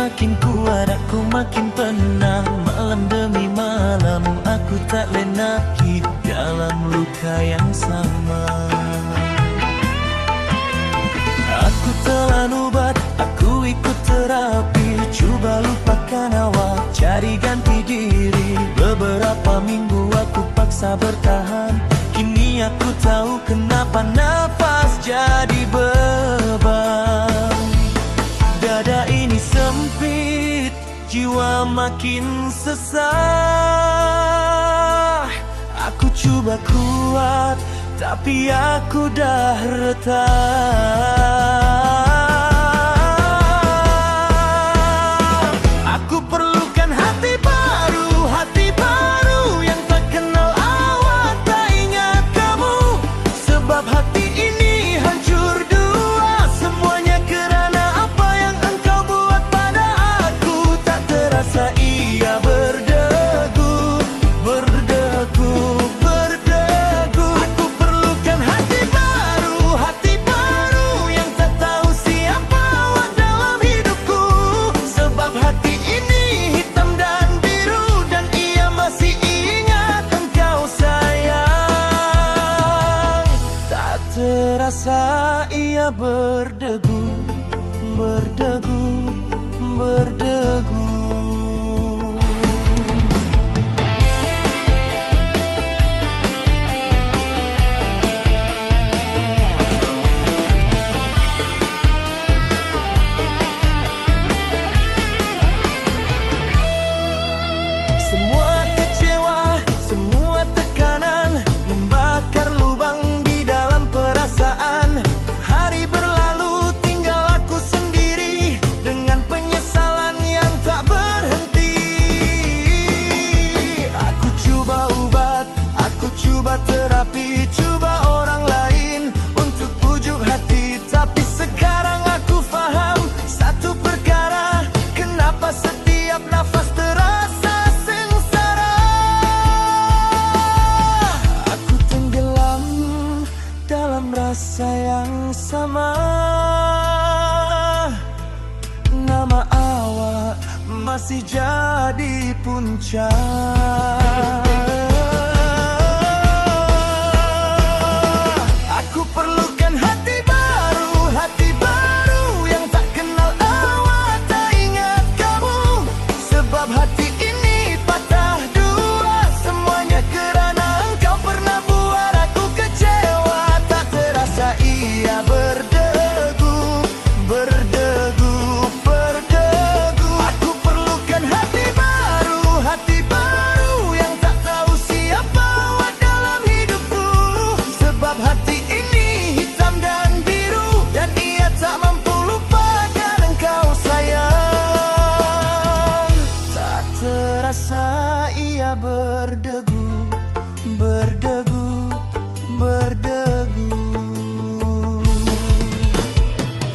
makin kuat, aku makin tenang. Malam demi malam aku tak lena hidup dalam luka yang sama. Aku telan obat, aku ikut terapi. Coba lupakan awal, cari ganti diri. Beberapa minggu aku paksa bertahan. Kini aku tahu kenapa nafas jadi beban. Dada ini sempit, jiwa makin sesah. Aku coba kuat, tapi aku dah retak. Aku perlukan hati baru yang tak kenal awat, tak ingat kamu. Sebab hati ini hancur dua, semuanya kerana apa yang engkau buat pada aku. Tak terasa ia berdegu, berdegu, berdegu. Aku perlukan hati baru yang tak tahu siapa awak dalam hidupku. Sebab hati ini hitam dan biru, dan ia masih ingat engkau sayang. Tak terasa ia berdegu, berdegu, berdegu. Semua kecewa, semua tekanan membakar lubang di dalam perasaan. Hari berlalu tinggal aku sendiri dengan penyesalan yang tak berhenti. Aku coba obat, aku coba terapi, coba orang lain untuk pujuk hati. Tapi sekarang aku faham satu perkara, kenapa setiap nafas terasa sengsara. Aku tenggelam dalam rasa yang sama. Nama awak masih jadi puncak. Aku perlukan hati baru yang tak kenal awat, tak ingat kamu. Sebab hati ini patah dua, semuanya kerana engkau pernah buat aku kecewa. Tak terasa ia berdegu, berdegu, berdegu. Aku perlukan hati baru yang tak tahu siapa awak dalam hidupku. Sebab hati ini hitam dan biru, dan ia tak mampu lupakan engkau sayang. Tak terasa ia berdegu, berdegu, berdegu.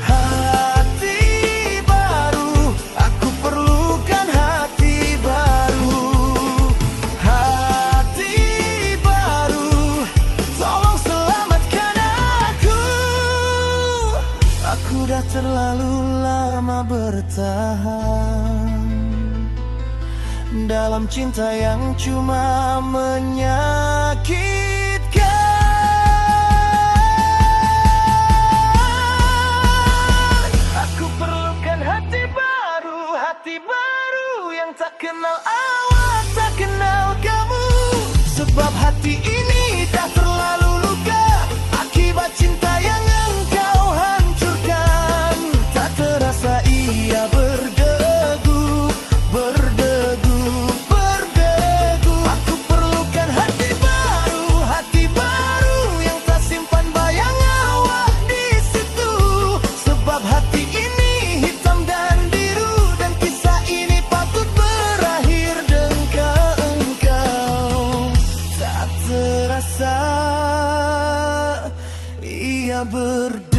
Hati baru, aku perlukan hati baru. Hati baru, tolong selamatkan aku. Aku dah terlalu lama bertahan dalam cinta yang cuma menyakitkan. Aku perlukan hati baru yang tak kenal awat, tak kenal kamu. Sebab hati ini dah terlalu luka akibat cinta yang engkau hancurkan. Tak terasa ia berdegu, berdegu, berdegu. Aku perlukan hati baru yang tak simpan bayang awak di situ. Sebab hati ini hitam dan biru, dan kisah ini patut berakhir dengan engkau. Tak terasa ia berdegu.